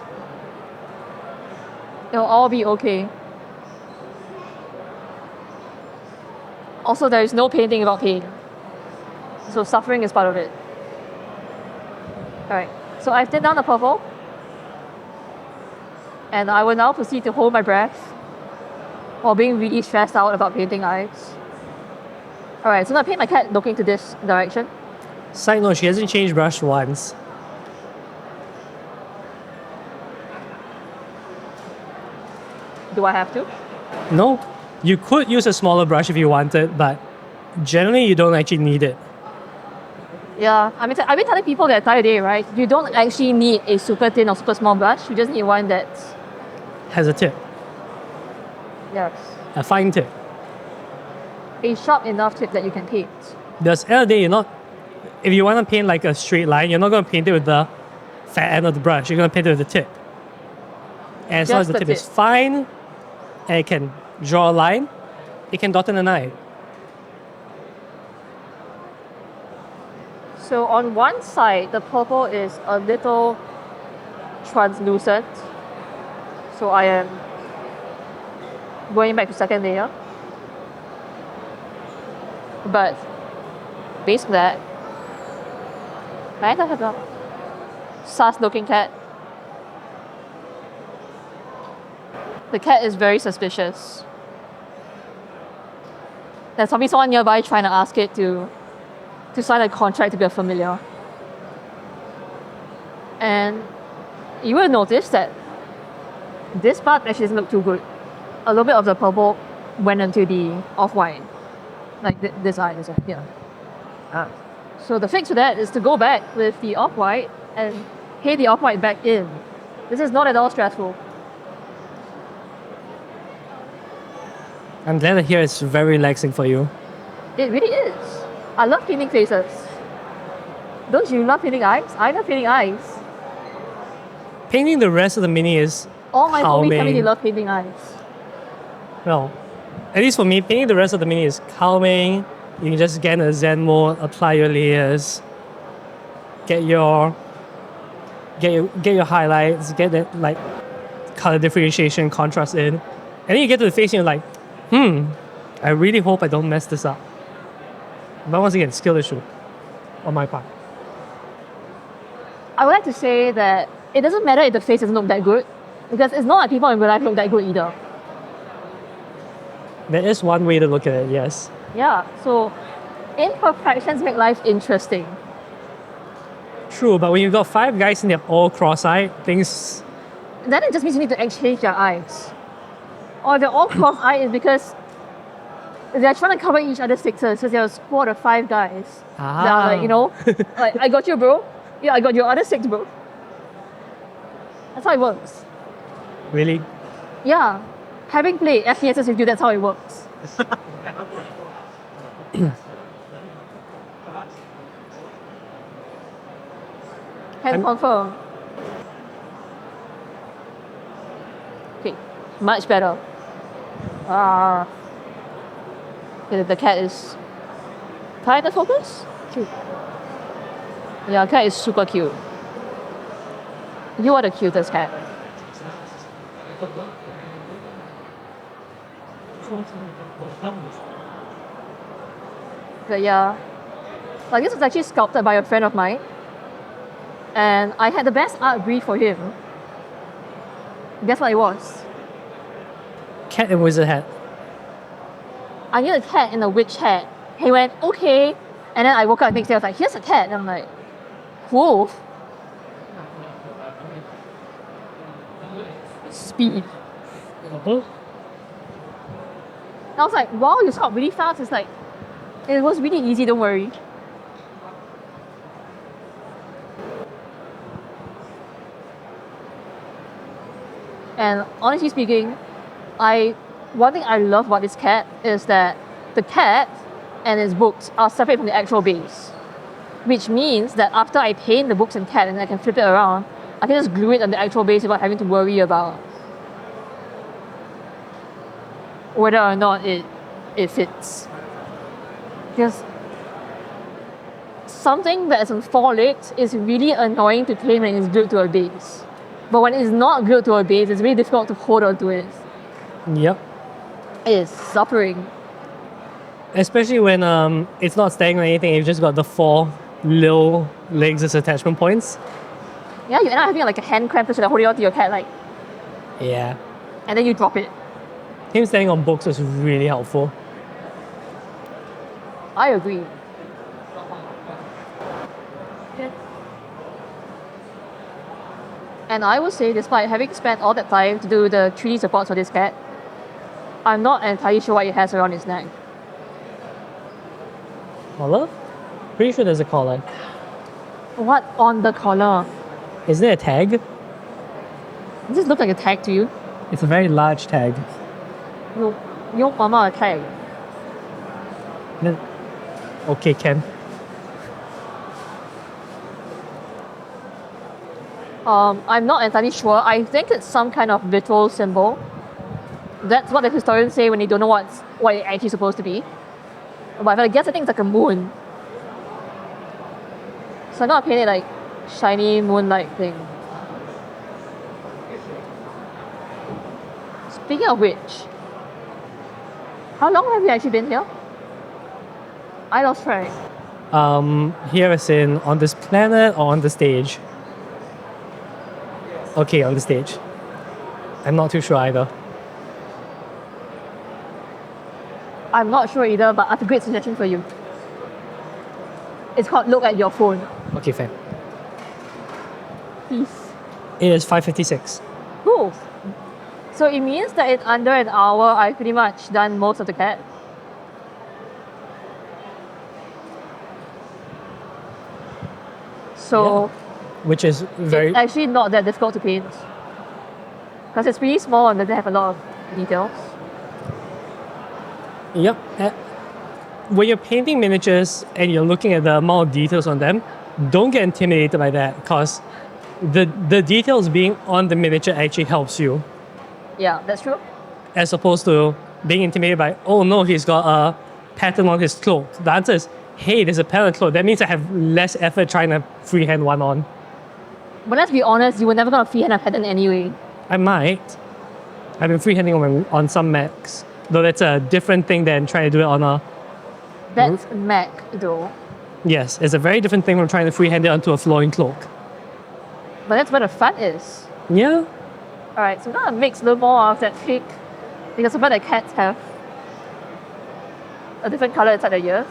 It'll all be okay. Also, there is no painting without pain. So suffering is part of it. Alright, so I've taken down the purple. And I will now proceed to hold my breath while being really stressed out about painting eyes. Alright, so now paint my cat looking to this direction. Side note, she hasn't changed brush once. Do I have to? No. You could use a smaller brush if you wanted, but generally you don't actually need it. Yeah, I've been telling people the entire day, right? You don't actually need a super thin or super small brush. You just need one that's... Has a tip. Yes. a fine tip. A sharp enough tip that you can paint. Because at the end of the day, you're not, if you want to paint like a straight line, you're not going to paint it with the fat end of the brush. You're going to paint it with the tip. And as long as Just the the tip is tip. fine and it can draw a line, it can dot in an eye. So on one side, the purple is a little translucent. So I am going back to second layer. But based on that, I don't have a sus looking cat. The cat is very suspicious. There's probably someone nearby trying to ask it to sign a contract to be a familiar. And you will notice that this part actually doesn't look too good. A little bit of the purple went into the off-white. Like this eye, yeah. So the fix for that is to go back with the off-white and paint the off-white back in. This is not at all stressful. I'm glad to hear it's very relaxing for you. It really is. I love painting faces. Don't you love painting eyes? I love painting eyes. Painting the rest of the mini is All my homies tell me they calming. love painting eyes. Well, at least for me, painting the rest of the mini is calming. You can just get in a Zen mode, apply your layers, get your highlights, get that like color differentiation, contrast in, and then you get to the face and you're like, I really hope I don't mess this up. But once again, skill issue on my part. I would like to say that it doesn't matter if the face doesn't look that good, because it's not like people in real life look that good either. There is one way to look at it, yes. Yeah, so imperfections make life interesting. True, but when you've got 5 guys and they're all cross-eyed, things... Then it just means you need to exchange their eyes. Or they're all cross-eyed is because they're trying to cover each other's sixes, because there are a squad of 5 guys. That are like, you know, like, I got you, bro. Yeah, I got your other 6, bro. That's how it works. Really? Yeah. Having played FPSs with you, that's how it works. Can confirm. Okay, much better. The cat is kind of focus. Cute. Yeah, cat is super cute. You are the cutest cat. But yeah, like this was actually sculpted by a friend of mine, and I had the best art brief for him. Guess what it was? Cat and wizard hat. I need a cat in a witch hat. He went, okay. And then I woke up the next day, I was like, here's a cat. And I'm like, whoa. Speed. I was like, wow, you sculpt really fast. It's like, it was really easy, don't worry. And honestly speaking, one thing I love about this cat is that the cat and its books are separate from the actual base. Which means that after I paint the books and cat and I can flip it around, I can just glue it on the actual base without having to worry about whether or not it fits. Because something that is on 4 legs is really annoying to paint when it's glued to a base. But when it's not glued to a base, it's really difficult to hold on to it. Yep. It is suffering. Especially when it's not staying on anything, you've just got the 4 little legs as attachment points. Yeah, you end up having like a hand cramp to hold it onto your cat, like, Yeah. and then you drop it. Him standing on books was really helpful. I agree. And I would say, despite having spent all that time to do the 3D supports for this cat, I'm not entirely sure what it has around its neck. Collar? Pretty sure there's a collar. What on the collar? Isn't it a tag? Does this look like a tag to you? It's a very large tag. No. Your mama okay. Okay, Ken. I'm not entirely sure. I think it's some kind of literal symbol. That's what the historians say when they don't know what it's actually supposed to be. But I guess I think it's like a moon. So I'm gonna paint it like shiny moonlight thing. Speaking of which, how long have you actually been here? I lost track. Here as in on this planet or on the stage? Okay, on the stage. I'm not too sure either. I'm not sure either, but I have a great suggestion for you. It's called Look at Your Phone. Okay, fine. Please. It is 5:56. Cool. So it means that in under an hour, I've pretty much done most of the cat. So Which is very it's actually not that difficult to paint. Because it's pretty small and doesn't have a lot of details. Yep. When you're painting miniatures and you're looking at the amount of details on them, don't get intimidated by that because the details being on the miniature actually helps you, Yeah, that's true. as opposed to being intimidated by, oh no, he's got a pattern on his cloak. The answer is, hey, there's a pattern on cloak. That means I have less effort trying to freehand one on. But let's be honest, you were never going to freehand a pattern anyway. I might. I've been freehanding on some Macs, though that's a different thing than trying to do it on a. That's Mac though. Yes, it's a very different thing from trying to freehand it onto a flowing cloak. But that's where the fun is. Yeah. Alright, so I'm gonna mix a little more of that pink because some of the cats have a different color inside their ears.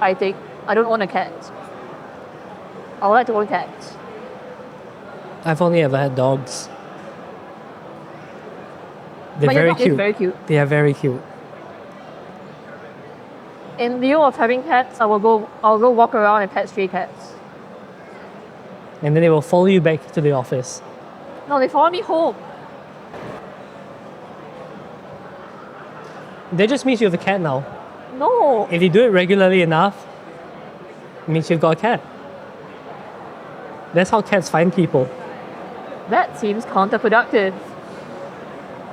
I think. I don't own a cat. I would like to own cats. I've only ever had dogs. They're But your very dog is cute. very cute. They are very cute. In lieu of having cats, I'll go walk around and pet stray cats. And then they will follow you back to the office. No, they follow me home. That just means you have a cat now. No. If you do it regularly enough, it means you've got a cat. That's how cats find people. That seems counterproductive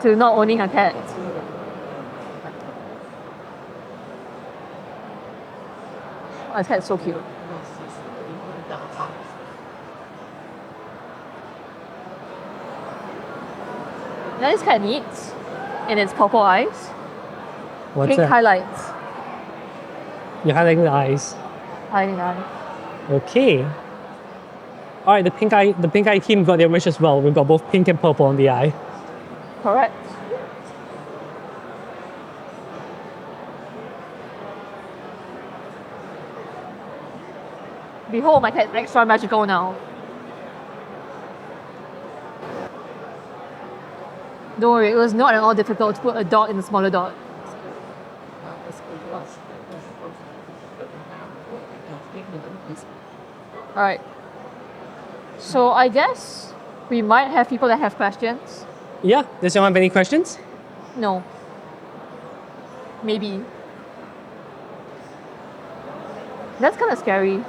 to not owning a cat. Oh, this cat's so cute. That is kind of neat. And its purple eyes. What's Pink that? highlights. You're highlighting the eyes. Highlighting eyes. Okay. All right, the pink eye team got their wish as well. We've got both pink and purple on the eye. Correct. Behold, my cat's extra magical now. Don't worry, it was not at all difficult to put a dot in a smaller dot. Alright. So I guess we might have people that have questions. Yeah. Does anyone have any questions? No. Maybe. That's kind of scary.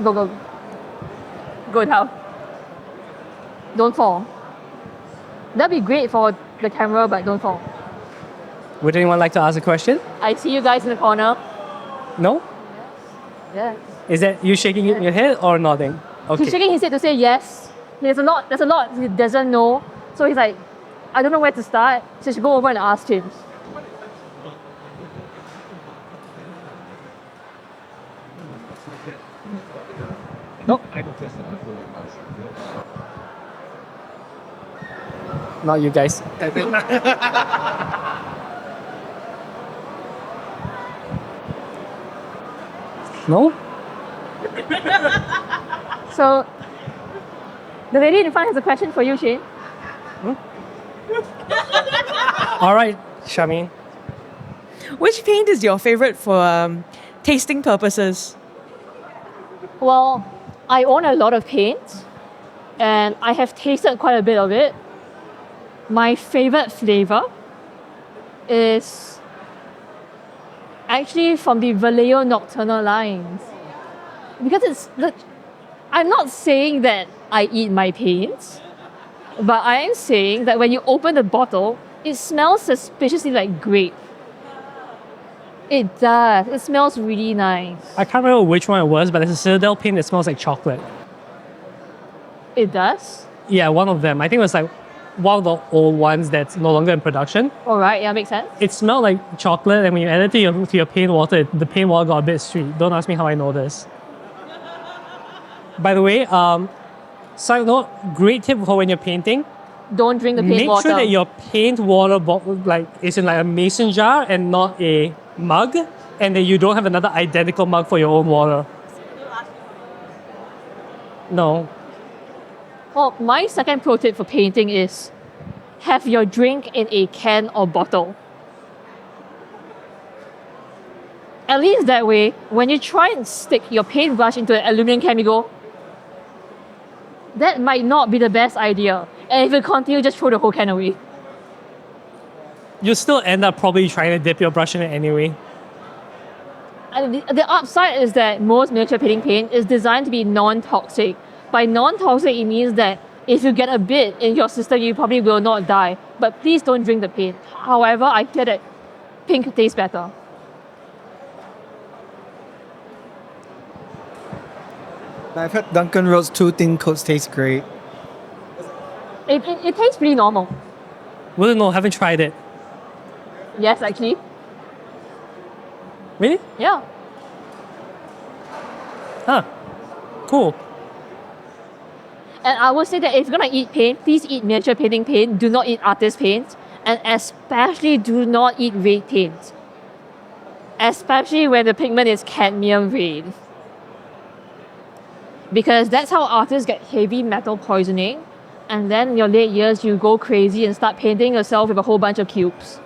Go. Go now. Don't fall. That'd be great for the camera, but don't fall. Would anyone like to ask a question? I see you guys in the corner. No? Yes. Is that you shaking your head or nodding? Okay. He's shaking his head to say yes. There's a lot he doesn't know. So he's like, I don't know where to start. So you should go over and ask him. No. Not you guys. No? So the lady in front has a question for you, Shane. All right, Shamin. Which paint is your favorite for tasting purposes? Well, I own a lot of paint and I have tasted quite a bit of it. My favorite flavor is actually from the Vallejo Nocturnal lines. Because I'm not saying that I eat my paints, but I am saying that when you open the bottle, it smells suspiciously like grape. It does. It smells really nice. I can't remember which one it was, but there's a Citadel paint that smells like chocolate. It does? Yeah, one of them. I think it was like one of the old ones that's no longer in production. All right, yeah, makes sense. It smelled like chocolate, and when you add it to your paint water, the paint water got a bit sweet. Don't ask me how I know this. By the way, side note, great tip for when you're painting. Don't drink the paint Make water. sure that your paint water bottle is in like a mason jar and not a mug, and that you don't have another identical mug for your own water. No. Well, my second pro tip for painting is have your drink in a can or bottle. At least that way, when you try and stick your paintbrush into an aluminum can, you go, that might not be the best idea. And if you continue, just throw the whole can away. You still end up probably trying to dip your brush in it anyway. And the upside is that most miniature painting paint is designed to be non-toxic. By non-toxic, it means that if you get a bit in your system, you probably will not die. But please don't drink the paint. However, I hear that pink tastes better. I've heard Duncan Road's 2 thin coats taste great. It tastes pretty normal. Wouldn't know, haven't tried it. Yes, actually. Really? Yeah. Huh. Cool. And I would say that if you're gonna eat paint, please eat miniature painting paint. Do not eat artist paint. And especially do not eat red paint. Especially when the pigment is cadmium red. Because that's how artists get heavy metal poisoning. And then in your late years, you go crazy and start painting yourself with a whole bunch of cubes.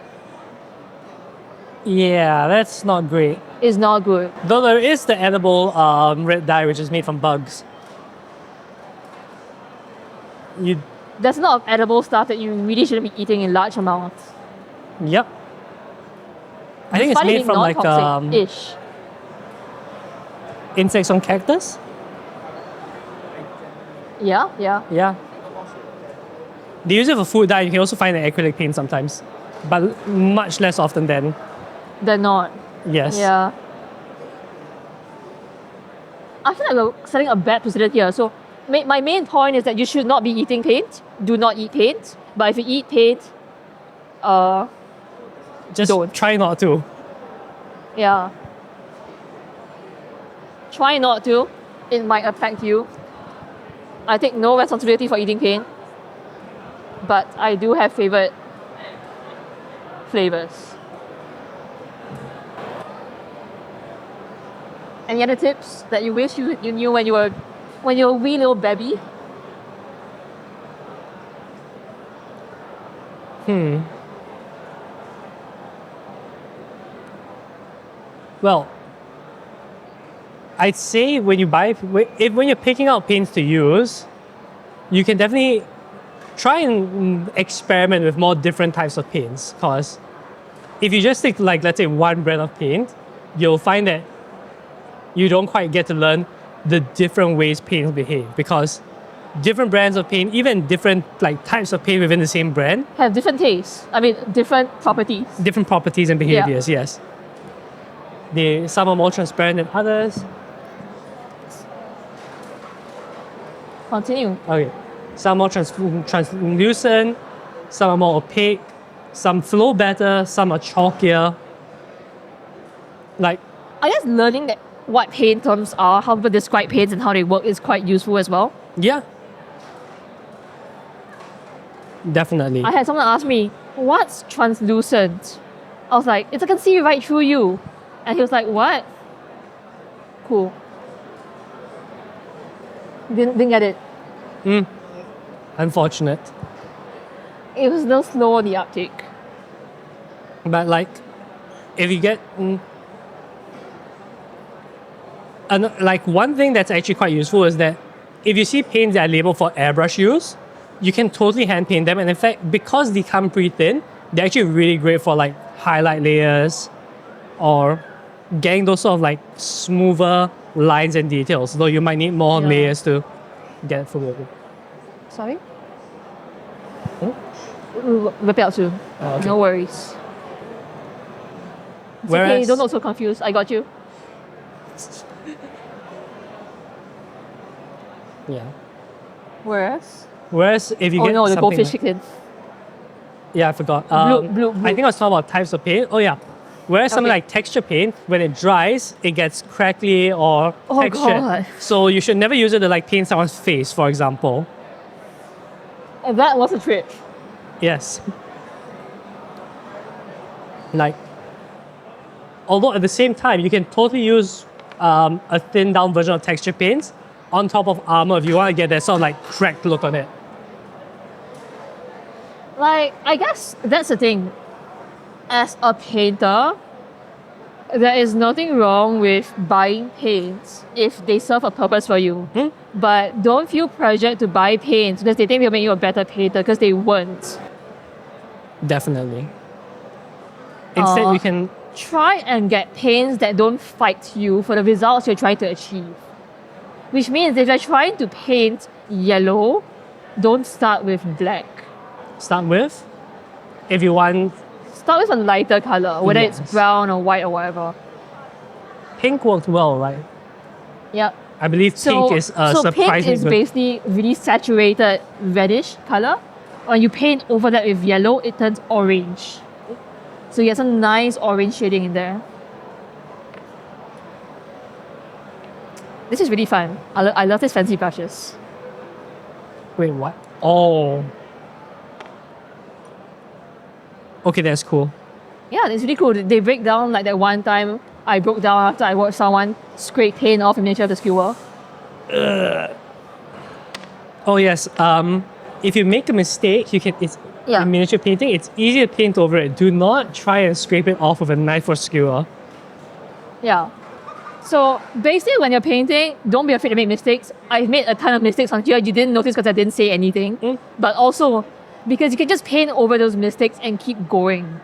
Yeah, that's not great. It's not good. Though there is the edible red dye, which is made from bugs. There's a lot of edible stuff that you really shouldn't be eating in large amounts. Yep. I think it's made from like non-toxic-ish. insects on cactus. Yeah, yeah. Yeah. They use it for food dye. You can also find it in acrylic paint sometimes, but much less often than. They're not. Yes. Yeah. I feel like we're setting a bad precedent here. So my main point is that you should not be eating paint. Do not eat paint. But if you eat paint, Just don't. try not to. yeah. Try not to. It might affect you. I take no responsibility for eating paint. But I do have favorite flavors. Any other tips that you wish you knew when you were a wee little baby? Well, I'd say when you're picking out paints to use, you can definitely try and experiment with more different types of paints. Because if you just stick to, like, let's say, one brand of paint, you'll find that you don't quite get to learn the different ways paints behave. Because different brands of paint, even different types of paint within the same brand, Have different tastes. I mean, different properties. different properties and behaviors. Yes. Some are more transparent than others. Continue. Okay. Some are more translucent, some are more opaque, some flow better, some are chalkier. I guess learning that what paint terms are, how people describe paints and how they work is quite useful as well. Yeah. Definitely. I had someone ask me, what's translucent? I was like, I can see right through you. And he was like, what? Cool. Didn't get it. Unfortunate. It was a little slow on the uptake. But if you get... one thing that's actually quite useful is that if you see paints that are labeled for airbrush use, you can totally hand paint them. And in fact, because they come pretty thin, they're actually really great for like highlight layers or getting those sort of like smoother lines and details, though you might need more Yeah. layers to get it full. Sorry? We'll whip it out soon. Oh, okay. No worries. It's okay, don't look so confused. I got you. Yeah. Whereas? If you Oh get no, the something goldfish like- kicked in. Yeah, I forgot. Blue. I think I was talking about types of paint. Oh yeah. Whereas something Okay. like texture paint, when it dries, it gets crackly or Oh, textured. God. So you should never use it to like paint someone's face, for example. And that was a trick. Yes. Like, although at the same time, you can totally use a thin down version of texture paints on top of armor if you want to get that sort of like cracked look on it. Like, I guess that's the thing. As a painter, there is nothing wrong with buying paints if they serve a purpose for you. But don't feel pressured to buy paints because they think they'll make you a better painter because they won't. Definitely. Instead, you can Try and get paints that don't fight you for the results you're trying to achieve. Which means if you're trying to paint yellow, don't start with black. start with. If you want, Start with a lighter color, whether Yes. it's brown or white or whatever. pink worked well, right? Yep. I believe pink is so pink surprisingly is good. basically really saturated reddish color. When you paint over that with yellow, it turns orange. So you get some nice orange shading in there. This is really fun. I love these fancy brushes. Wait, what? Oh. Okay, that's cool. Yeah, it's really cool. They break down like that one time I broke down after I watched someone scrape paint off a miniature of the skewer. Oh yes. If you make a mistake, you can. It's Yeah. in miniature painting. It's easy to paint over it. Do not try and scrape it off with a knife or skewer. Yeah. So basically, when you're painting, don't be afraid to make mistakes. I've made a ton of mistakes on here. You didn't notice because I didn't say anything. But also, because you can just paint over those mistakes and keep going.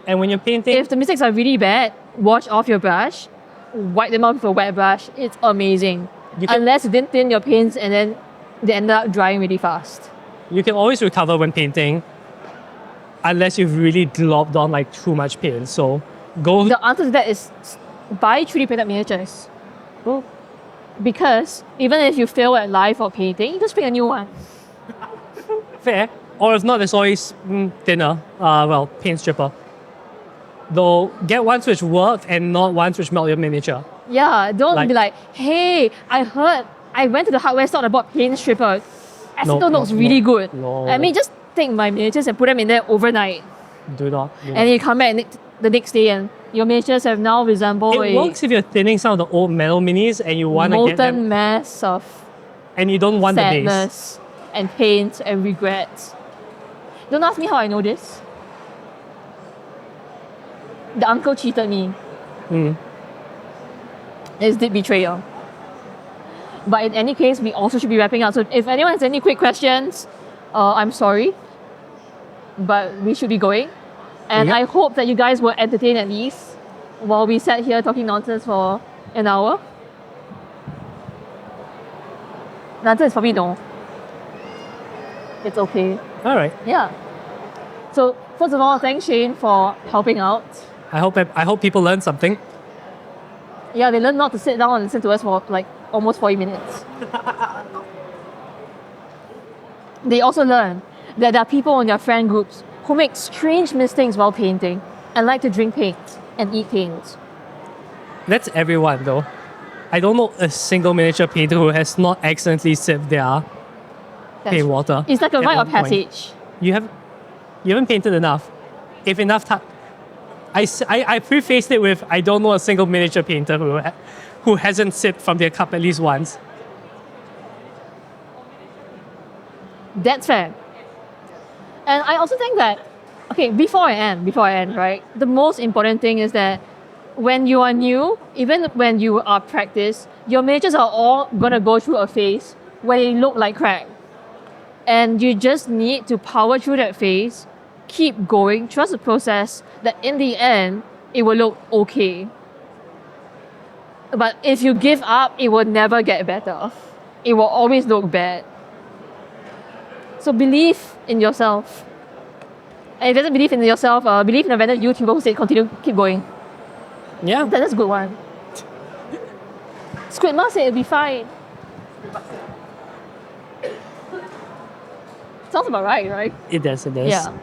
And when you're painting, If the mistakes are really bad, wash off your brush, wipe them off with a wet brush. It's amazing. You can- Unless you didn't thin your paints and then they end up drying really fast. you can always recover when painting, unless you've really globbed on like too much paint. So go. The answer to that is buy 3D printed miniatures. Because even if you fail at life or painting, you just pick a new one. Fair. Or if not, there's always thinner. Paint stripper. Though get ones which work and not ones which melt your miniature. Yeah, don't Like- be like, hey, I heard I went to the hardware store and I bought paint stripper. Acetone looks really good. No. I mean, just take my miniatures and put them in there overnight. Do not. And you come back the next day and your miniatures have now resembled It works if you're thinning some of the old metal minis and you a want to get them, molten mess of and you don't want the base. sadness and pain and regret. Don't ask me how I know this. The uncle cheated me. It's deep betrayal. But in any case, we also should be wrapping up. So if anyone has any quick questions, I'm sorry. But we should be going. And Yep. I hope that you guys were entertained at least while we sat here talking nonsense for an hour. The answer is probably no. It's okay. All right. Yeah. So first of all, thanks Shane for helping out. I hope people learn something. Yeah, they learned not to sit down and listen to us for like almost 40 minutes. They also learned that there are people in their friend groups who make strange mistakes while painting and like to drink paint and eat paint. That's everyone though. I don't know a single miniature painter who has not accidentally sipped their paint water. It's like a at rite of one point. passage. You haven't painted enough. If enough time, I prefaced it with I don't know a single miniature painter who hasn't sipped from their cup at least once. That's fair. And I also think that, okay, before I end, right, the most important thing is that when you are new, even when you are practiced, your miniatures are all going to go through a phase where they look like crap. And you just need to power through that phase, keep going, trust the process, that in the end, it will look okay. But if you give up, it will never get better. It will always look bad. So believe in yourself. And if you doesn't believe in yourself, believe in a random YouTuber who said continue, keep going. Yeah. That's a good one. Squid Mom said it'll be fine. Sounds about right? It does. Yeah.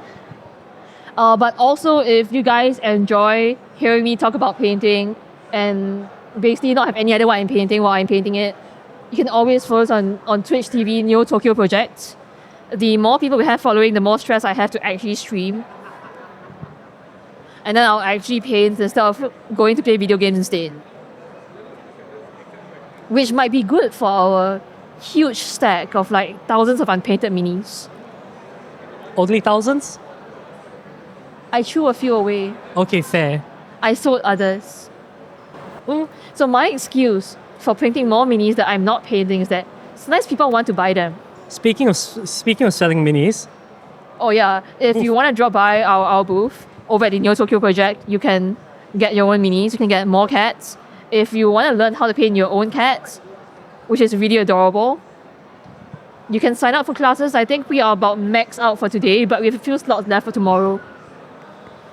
But also, if you guys enjoy hearing me talk about painting and basically not have any idea what I'm painting while I'm painting it, you can always follow us on Twitch TV, Neo Tokyo Project. The more people we have following, the more stress I have to actually stream. And then I'll actually paint instead of going to play video games instead. Which might be good for our huge stack of like thousands of unpainted minis. Only thousands? I threw a few away. Okay, fair. I sold others. So my excuse for printing more minis that I'm not painting is that sometimes people want to buy them. Speaking of selling minis, Oh yeah, if you want to drop by our booth over at the Neo Tokyo Project, you can get your own minis, you can get more cats. If you want to learn how to paint your own cats, which is really adorable, you can sign up for classes. I think we are about maxed out for today, but we have a few slots left for tomorrow.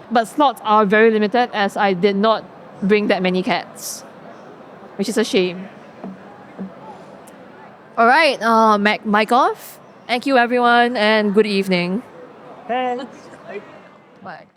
But slots are very limited as I did not bring that many cats, which is a shame. All right, mic off. Thank you everyone and good evening. thanks. Bye.